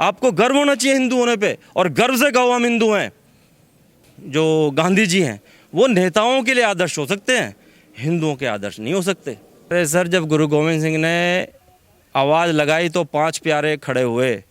आपको गर्व होना चाहिए हिंदू होने पे, और गर्व से कहो हम हिंदू हैं। जो गांधी जी हैं वो नेताओं के लिए आदर्श हो सकते हैं, हिंदुओं के आदर्श नहीं हो सकते। अरे सर, जब गुरु गोविंद सिंह ने आवाज़ लगाई तो 5 प्यारे खड़े हुए,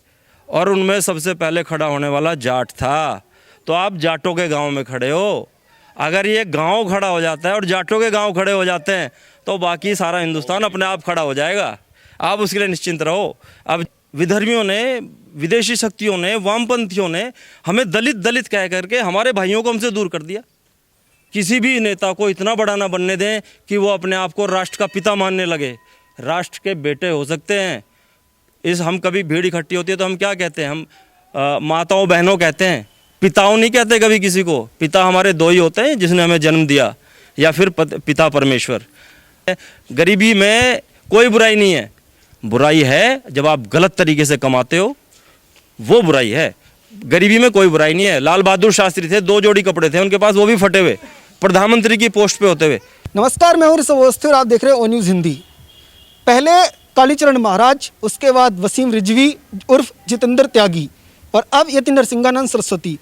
और उनमें सबसे पहले खड़ा होने वाला जाट था। तो आप जाटों के गांव में खड़े हो। अगर ये गांव खड़ा हो जाता है और जाटों के गांव खड़े हो जाते हैं तो बाकी सारा हिंदुस्तान अपने आप खड़ा हो जाएगा। आप उसके लिए निश्चिंत रहो। अब विधर्मियों ने, विदेशी शक्तियों ने, वामपंथियों ने हमें दलित दलित कह करके हमारे भाइयों को हमसे दूर कर दिया। किसी भी नेता को इतना बड़ा ना बनने दें कि वो अपने आप को राष्ट्र का पिता मानने लगे। राष्ट्र के बेटे हो सकते हैं। हम कभी भीड़ इकट्ठी होती है तो हम क्या कहते हैं? हम माताओं बहनों कहते हैं, पिताओं नहीं कहते कभी किसी को। पिता हमारे 2 ही होते हैं, जिसने हमें जन्म दिया, या फिर पिता परमेश्वर। गरीबी में कोई बुराई नहीं है। बुराई है जब आप गलत तरीके से कमाते हो, वो बुराई है। गरीबी में कोई बुराई नहीं है। लाल बहादुर शास्त्री थे, 2 जोड़ी कपड़े थे उनके पास, वो भी फटे हुए, प्रधानमंत्री की पोस्ट पे होते हुए। नमस्कार, मैं हूं ऋषभ अवस्थी और आप देख रहे हैं ओ न्यूज़ हिंदी। पहले कालीचरण महाराज, उसके बाद वसीम रिजवी उर्फ जितेंद्र त्यागी, और अब यति नरसिंहानंद सरस्वती,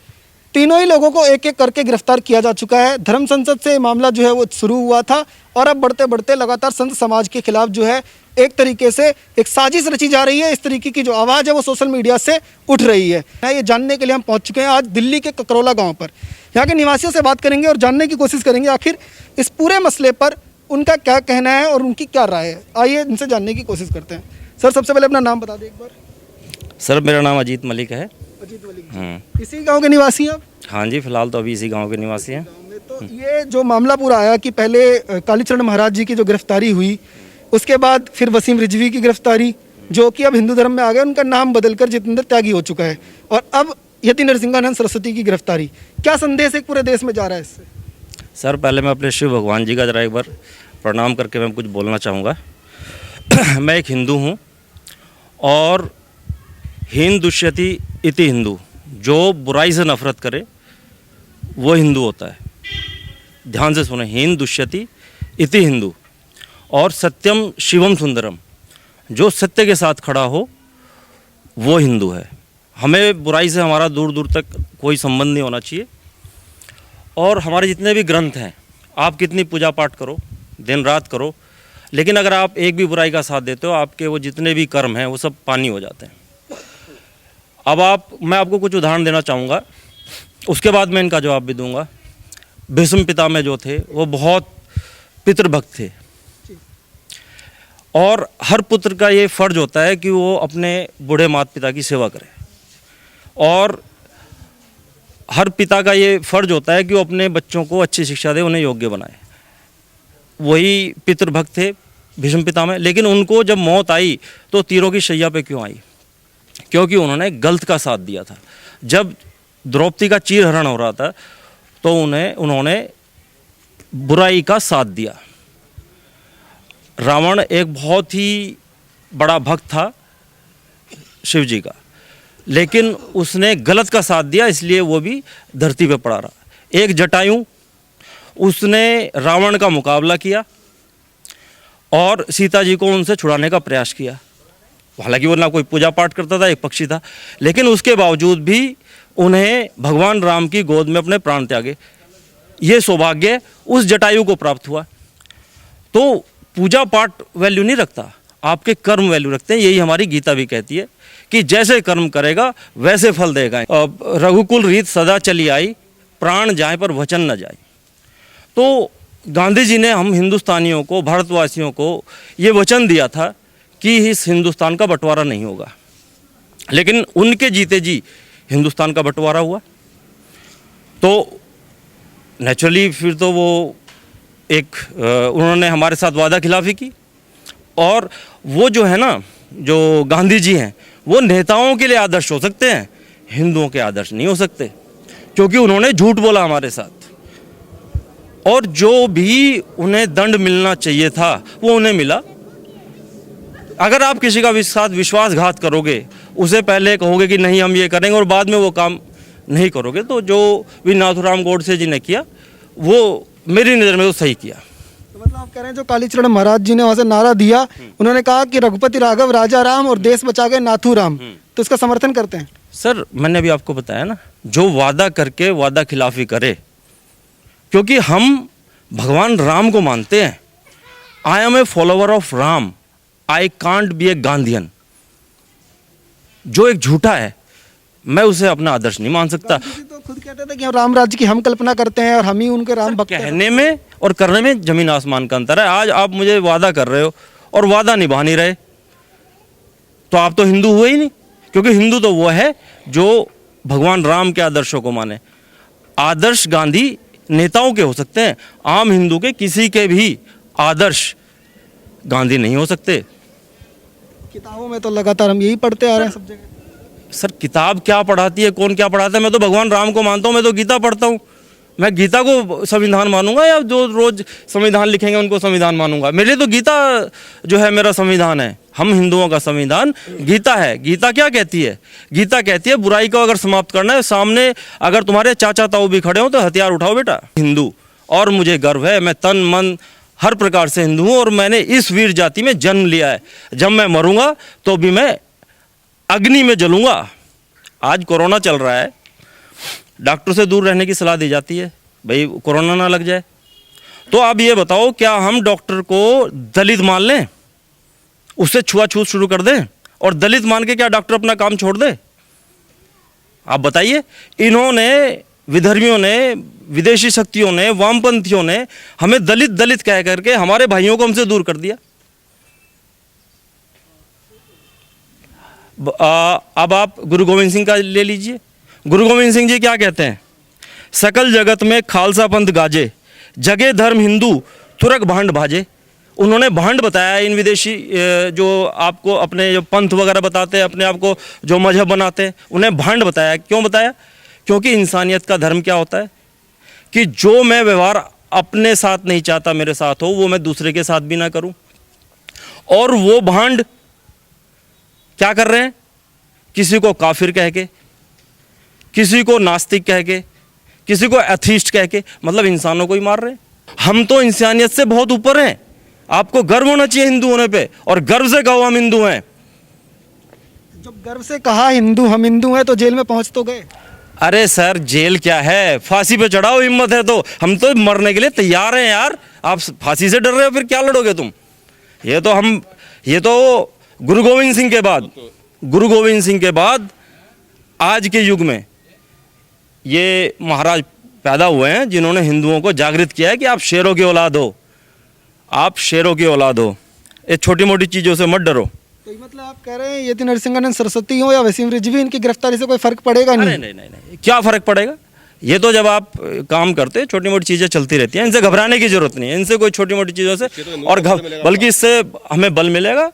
तीनों ही लोगों को एक एक करके गिरफ्तार किया जा चुका है। धर्म संसद से मामला जो है वो शुरू हुआ था, और अब बढ़ते बढ़ते लगातार संत समाज के खिलाफ जो है एक तरीके से एक साजिश रची जा रही है। इस तरीके की जो आवाज़ है वो सोशल मीडिया से उठ रही है। ये जानने के लिए हम पहुंच चुके हैं आज दिल्ली के ककरौला गांव पर। यहाँ के निवासियों से बात करेंगे और जानने की कोशिश करेंगे आखिर इस पूरे मसले पर उनका क्या कहना है और उनकी क्या राय है। आइए इनसे जानने की कोशिश करते हैं। सर, सबसे पहले अपना नाम बता दें एक बार। सर, मेरा नाम अजीत मलिक है। अजीत मलिक, इसी गांव के निवासी हैं आप? हाँ जी, फिलहाल तो अभी इसी गांव के निवासी हैं। तो ये जो मामला पूरा आया कि पहले कालीचरण महाराज जी की जो गिरफ्तारी हुई, उसके बाद फिर वसीम रिजवी की गिरफ्तारी, जो कि अब हिंदू धर्म में आ गए, उनका नाम बदलकर जितेंद्र त्यागी हो चुका है, और अब यति नरसिंहानंद सरस्वती की गिरफ्तारी। क्या संदेश एक पूरे देश में जा रहा है इससे? सर, पहले मैं अपने शिव भगवान जी का जरा एक बार प्रणाम करके मैं कुछ बोलना चाहूँगा। मैं एक हिंदू हूँ, और हीन दुष्यति इति हिंदू, जो बुराई से नफरत करे वो हिंदू होता है। ध्यान से सुने, हीन दुष्यति इति हिंदू, और सत्यम शिवम सुंदरम, जो सत्य के साथ खड़ा हो वो हिंदू है। हमें बुराई से हमारा दूर दूर तक कोई संबंध नहीं होना चाहिए। और हमारे जितने भी ग्रंथ हैं, आप कितनी पूजा पाठ करो, दिन रात करो, लेकिन अगर आप एक भी बुराई का साथ देते हो, आपके वो जितने भी कर्म हैं वो सब पानी हो जाते हैं। अब मैं आपको कुछ उदाहरण देना चाहूँगा, उसके बाद मैं इनका जवाब भी दूंगा। भीष्म पितामह जो थे वो बहुत पितृभक्त थे, और हर पुत्र का ये फर्ज होता है कि वो अपने बूढ़े माता पिता की सेवा करे, और हर पिता का ये फर्ज होता है कि वो अपने बच्चों को अच्छी शिक्षा दे, उन्हें योग्य बनाए। वही पितृभक्त थे भीष्म पितामह। लेकिन उनको जब मौत आई तो तीरों की शैया पे क्यों आई? क्योंकि उन्होंने गलत का साथ दिया था। जब द्रौपदी का चीरहरण हो रहा था तो उन्होंने बुराई का साथ दिया। रावण एक बहुत ही बड़ा भक्त था शिव जी का, लेकिन उसने गलत का साथ दिया, इसलिए वो भी धरती पे पड़ा रहा। एक जटायु, उसने रावण का मुकाबला किया और सीता जी को उनसे छुड़ाने का प्रयास किया। हालांकि वो ना कोई पूजा पाठ करता था, एक पक्षी था, लेकिन उसके बावजूद भी उन्हें भगवान राम की गोद में अपने प्राण त्यागे। ये सौभाग्य उस जटायु को प्राप्त हुआ। तो पूजा पाठ वैल्यू नहीं रखता, आपके कर्म वैल्यू रखते हैं। यही हमारी गीता भी कहती है कि जैसे कर्म करेगा वैसे फल देगा। रघुकुल रीत सदा चली आई, प्राण जाए पर वचन न जाए। तो गांधी जी ने हम हिंदुस्तानियों को, भारतवासियों को ये वचन दिया था कि इस हिंदुस्तान का बंटवारा नहीं होगा, लेकिन उनके जीते जी हिंदुस्तान का बंटवारा हुआ। तो नेचुरली फिर तो वो उन्होंने हमारे साथ वादा खिलाफी की। और वो जो है ना, जो गांधी जी हैं, वो नेताओं के लिए आदर्श हो सकते हैं, हिंदुओं के आदर्श नहीं हो सकते, क्योंकि उन्होंने झूठ बोला हमारे साथ। और जो भी उन्हें दंड मिलना चाहिए था वो उन्हें मिला। अगर आप किसी का साथ विश्वासघात करोगे, उसे पहले कहोगे कि नहीं हम ये करेंगे और बाद में वो काम नहीं करोगे, तो जो भी नाथूराम गोडसे जी ने किया वो मेरी नज़र में तो सही किया। तो मतलब आप कह रहे हैं जो कालीचरण महाराज जी ने वहाँ से नारा दिया, उन्होंने कहा कि रघुपति राघव राजा राम और देश बचा गए नाथू राम, तो इसका समर्थन करते हैं? सर मैंने अभी आपको बताया ना, जो वादा करके वादा खिलाफी करे, क्योंकि हम भगवान राम को मानते हैं। I am a follower of Ram, I can't be a Gandhian. जो एक झूठा है मैं उसे अपना आदर्श नहीं मान सकता। गांधी जी तो खुद कहते थे कि हम राम राज्य की हम कल्पना करते हैं और हम ही उनके राम भक्त हैं। कहने में और करने में जमीन आसमान का अंतर है। आज आप मुझे वादा कर रहे हो और वादा निभा नहीं रहे, तो आप तो हिंदू हुए ही नहीं। क्योंकि हिंदू तो वो है जो भगवान राम के आदर्शों को माने। आदर्श गांधी नेताओं के हो सकते हैं, आम हिंदू के किसी के भी आदर्श गांधी नहीं हो सकते। किताबों में तो लगातार हम यही पढ़ते आ रहे हैं सब जगह। सर किताब क्या पढ़ाती है, कौन क्या पढ़ाता है? मैं तो भगवान राम को मानता हूँ, मैं तो गीता पढ़ता हूँ। मैं गीता को संविधान मानूंगा या जो रोज संविधान लिखेंगे उनको संविधान मानूंगा? मेरे लिए तो गीता जो है मेरा संविधान है। हम हिंदुओं का संविधान गीता है। गीता क्या कहती है? गीता कहती है बुराई को अगर समाप्त करना है, सामने अगर तुम्हारे चाचा ताऊ भी खड़े हो तो हथियार उठाओ बेटा। हिंदू, और मुझे गर्व है, मैं तन मन हर प्रकार से हिंदू हूँ और मैंने इस वीर जाति में जन्म लिया है। जब मैं मरूंगा तो भी मैं अग्नि में जलूंगा। आज कोरोना चल रहा है, डॉक्टर से दूर रहने की सलाह दी जाती है, भाई कोरोना ना लग जाए। तो आप ये बताओ, क्या हम डॉक्टर को दलित मान लें, उससे छुआछूत शुरू कर दें और दलित मान के क्या डॉक्टर अपना काम छोड़ दे? आप बताइए। इन्होंने, विधर्मियों ने, विदेशी शक्तियों ने, वामपंथियों ने हमें दलित दलित कह करके हमारे भाइयों को हमसे दूर कर दिया। अब आप गुरु गोविंद सिंह का ले लीजिए। गुरु गोविंद सिंह जी क्या कहते हैं? सकल जगत में खालसा पंथ गाजे, जगे धर्म हिंदू तुरक भांड भाजे। उन्होंने भांड बताया इन विदेशी जो आपको अपने जो पंथ वगैरह बताते हैं, अपने आप को जो मजहब बनाते हैं, उन्हें भांड बताया। क्यों बताया? क्योंकि इंसानियत का धर्म क्या होता है कि जो मैं व्यवहार अपने साथ नहीं चाहता मेरे साथ हो, वो मैं दूसरे के साथ भी ना करूं। और वो भांड क्या कर रहे हैं? किसी को काफिर कह के, किसी को नास्तिक कह के, किसी को एथीस्ट कह के, मतलब इंसानों को ही मार रहे हैं। हम तो इंसानियत से बहुत ऊपर हैं। आपको गर्व होना चाहिए हिंदू होने पे, और गर्व से कहो हम हिंदू हैं। जब गर्व से कहा हिंदू हम हिंदू हैं तो जेल में पहुंच तो गए। अरे सर जेल क्या है, फांसी पे चढ़ाओ, हिम्मत है तो। हम तो मरने के लिए तैयार हैं यार। आप फांसी से डर रहे हो, फिर क्या लड़ोगे तुम? ये तो गुरु गोविंद सिंह के बाद आज के युग में ये महाराज पैदा हुए हैं जिन्होंने हिंदुओं को जागृत किया है कि आप शेरों की औलाद हो, आप शेरों की औलाद हो। ये छोटी मोटी चीज़ों से मत डरो। तो ये मतलब आप कह रहे हैं यति नरसिंहानंद सरस्वती हो या वसीम रिजवी, इनकी गिरफ्तारी से कोई फर्क पड़ेगा नहीं? नहीं, क्या फ़र्क पड़ेगा? ये तो जब आप काम करते छोटी मोटी चीज़ें चलती रहती हैं, इनसे घबराने की जरूरत नहीं है। इनसे कोई छोटी मोटी चीज़ों से और बल्कि इससे हमें बल मिलेगा।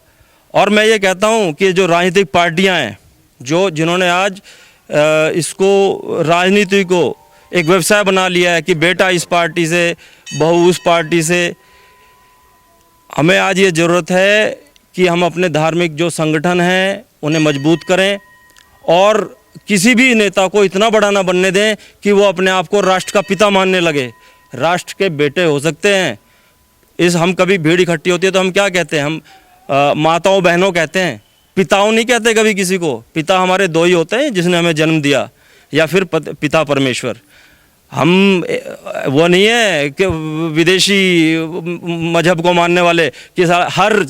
और मैं ये कहता हूँ कि जो राजनीतिक पार्टियाँ हैं, जिन्होंने आज इसको राजनीति को एक व्यवसाय बना लिया है कि बेटा इस पार्टी से, बहू उस पार्टी से, हमें आज ये ज़रूरत है कि हम अपने धार्मिक जो संगठन हैं उन्हें मजबूत करें और किसी भी नेता को इतना बड़ा ना बनने दें कि वो अपने आप को राष्ट्र का पिता मानने लगे। राष्ट्र के बेटे हो सकते हैं। हम कभी भीड़ इकट्ठी होती है तो हम क्या कहते हैं? हम माताओं बहनों कहते हैं, पिताओं नहीं कहते कभी किसी को। पिता हमारे दो ही होते हैं, जिसने हमें जन्म दिया, या फिर पिता परमेश्वर। हम वो नहीं है कि विदेशी मजहब को मानने वाले कि हर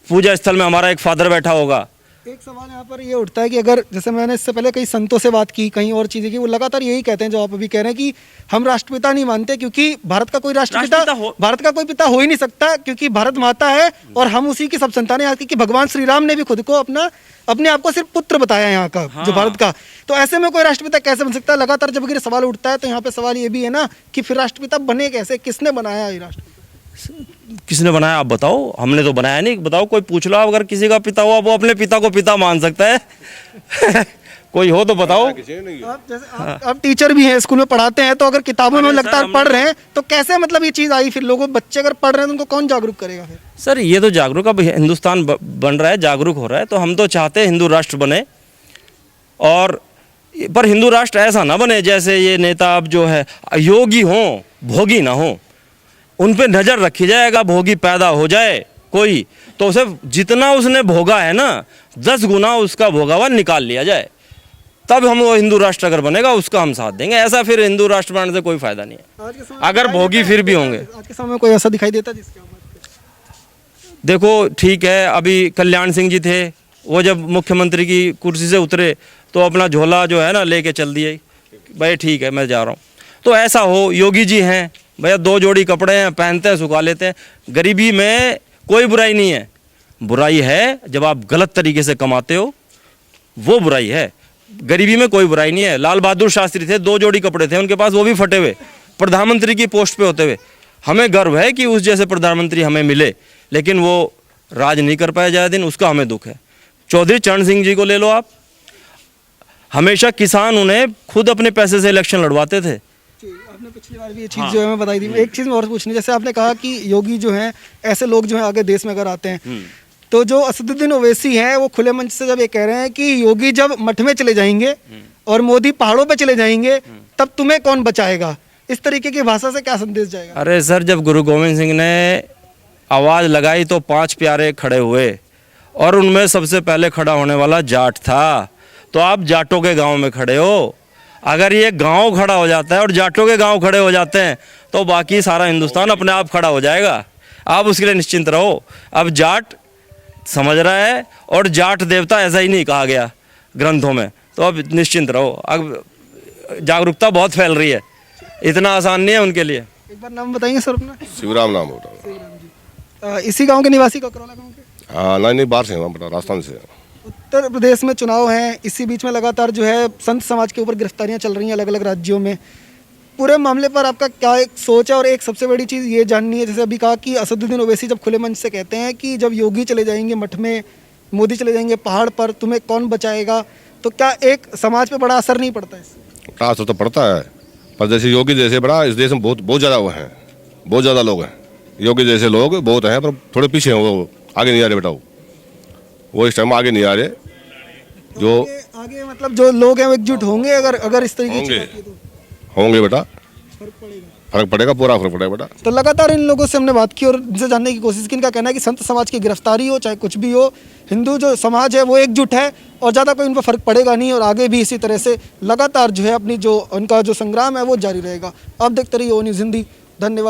पूजा स्थल में हमारा एक फादर बैठा होगा। एक सवाल यहाँ पर ये उठता है कि अगर जैसे मैंने इससे पहले कई संतों से बात की, कहीं और चीज़ें की, वो लगातार यही कहते हैं जो आप अभी कह रहे हैं कि हम राष्ट्रपिता नहीं मानते, क्योंकि भारत का कोई भारत का कोई पिता हो ही नहीं सकता, क्योंकि भारत माता है और हम उसी की सब संतानें। यहाँ की भगवान श्री राम ने भी खुद को अपने आप को सिर्फ पुत्र बताया यहाँ का। हाँ। जो भारत का, तो ऐसे में कोई राष्ट्रपिता कैसे बन सकता है? लगातार जब ये सवाल उठता है तो यहाँ पे सवाल ये भी है ना कि फिर राष्ट्रपिता बने कैसे? किसने बनाया ये राष्ट्रपिता? किसने बनाया आप बताओ? हमने तो बनाया नहीं। बताओ, कोई पूछ लो, अगर किसी का पिता हुआ वो अपने पिता को पिता मान सकता है? कोई हो तो बताओ। आप टीचर भी हैं, स्कूल में पढ़ाते हैं, तो अगर किताबों में लगातार पढ़ रहे हैं तो कैसे मतलब ये चीज़ आई? फिर लोगों, बच्चे अगर पढ़ रहे हैं तो उनको कौन जागरूक करेगा फिर? सर ये तो जागरूक, अब हिंदुस्तान बन रहा है, जागरूक हो रहा है, तो हम तो चाहते हैं हिंदू राष्ट्र बने। और पर हिंदू राष्ट्र ऐसा ना बने जैसे ये नेता अब जो है योगी हों, भोगी ना हों। उन पे नज़र रखी जाए। अगर भोगी पैदा हो जाए कोई तो उसे जितना उसने भोगा है ना 10 गुना उसका भोगा हुआ निकाल लिया जाए, तब हम वो हिंदू राष्ट्र अगर बनेगा उसका हम साथ देंगे। ऐसा फिर हिंदू राष्ट्र बनने से कोई फायदा नहीं है आज के समय में अगर दिखाई भोगी देता फिर है- भी होंगे। आज के समय में कोई ऐसा दिखाई देता है जिसके ऊपर देखो ठीक है, अभी कल्याण सिंह जी थे, वो जब मुख्यमंत्री की कुर्सी से उतरे तो अपना झोला जो है ना लेके चल दिए, भाई ठीक है मैं जा रहा हूँ। तो ऐसा हो, योगी जी हैं भैया 2 जोड़ी कपड़े हैं पहनते हैं सुखा लेते हैं। गरीबी में कोई बुराई नहीं है, बुराई है जब आप गलत तरीके से कमाते हो, वो बुराई है। गरीबी में कोई बुराई नहीं है। लाल बहादुर शास्त्री थे, 2 जोड़ी कपड़े थे उनके पास, वो भी फटे हुए, प्रधानमंत्री की पोस्ट पे होते हुए। हमें गर्व है कि उस जैसे प्रधानमंत्री हमें मिले, लेकिन वो राज नहीं कर पाए ज़्यादा दिन, उसका हमें दुख है। चौधरी चरण सिंह जी को ले लो आप, हमेशा किसान उन्हें खुद अपने पैसे से इलेक्शन लड़वाते थे। आपने पिछली बार भी ये चीज़ जो है मैं बताई थी। एक चीज़ मैं और पूछनी, जैसे आपने कहा कि योगी जो हैं ऐसे लोग जो हैं आगे देश में अगर आते हैं, तो जो असदुद्दीन ओवैसी हैं वो खुले मंच से जब ये कह रहे हैं कि योगी जब मठ में चले जाएंगे और मोदी पहाड़ों पे चले जाएंगे तब तुम्हें कौन बचाएगा, इस तरीके की भाषा से क्या संदेश जाएगा? अरे सर, जब गुरु गोविंद सिंह ने आवाज़ लगाई तो 5 प्यारे खड़े हुए और उनमें सबसे पहले खड़ा होने वाला जाट था। तो आप जाटों के गांव में खड़े हो, अगर ये गांव खड़ा हो जाता है और जाटों के गांव खड़े हो जाते हैं तो बाकी सारा हिंदुस्तान अपने आप खड़ा हो जाएगा। आप उसके लिए निश्चिंत रहो। अब जाट समझ रहा है और जाट देवता ऐसा ही नहीं कहा गया ग्रंथों में, तो अब निश्चिंत रहो। अब जागरूकता बहुत फैल रही है, इतना आसान नहीं है उनके लिए। एक बार नाम बताएंगे सर अपना? शिवराम नाम होता है। इसी गांव के निवासी ककरौला गांव के? हाँ नहीं बाहर से हूँ, राजस्थान से। उत्तर प्रदेश में चुनाव हैं, इसी बीच में लगातार जो है संत समाज के ऊपर गिरफ्तारियां चल रही हैं अलग अलग राज्यों में। पूरे मामले पर आपका क्या एक सोच है? और एक सबसे बड़ी चीज़ ये जाननी है, जैसे अभी कहा कि असदुद्दीन ओवैसी जब खुले मंच से कहते हैं कि जब योगी चले जाएंगे मठ में, मोदी चले जाएंगे पहाड़ पर, तुम्हें कौन बचाएगा, तो क्या एक समाज पे बड़ा असर नहीं पड़ता इससे? बड़ा असर तो पड़ता है, पर जैसे योगी जैसे बड़ा इस देश में बहुत ज़्यादा वो हैं, बहुत ज़्यादा लोग हैं। योगी जैसे लोग बहुत हैं पर थोड़े पीछे हैं, वो आगे नहीं आ रहे बेटा। वो इस टाइम आगे नहीं आ रहे। जो आगे मतलब जो लोग हैं वो एकजुट होंगे अगर इस तरीके होंगे की होंगे बेटा, फर्क पड़ेगा। फर्क पड़ेगा, पूरा फर्क पड़ेगा बेटा। तो लगातार इन लोगों से हमने बात की और इनसे जानने की कोशिश की। इनका कहना है कि संत समाज की गिरफ्तारी हो चाहे कुछ भी हो, हिंदू जो समाज है वो एकजुट है और ज़्यादा कोई इन पर फर्क पड़ेगा नहीं, और आगे भी इसी तरह से लगातार जो है अपनी जो उनका जो संग्राम है वो जारी रहेगा। आप देखते रहिए ओ न्यूज़ हिंदी। धन्यवाद।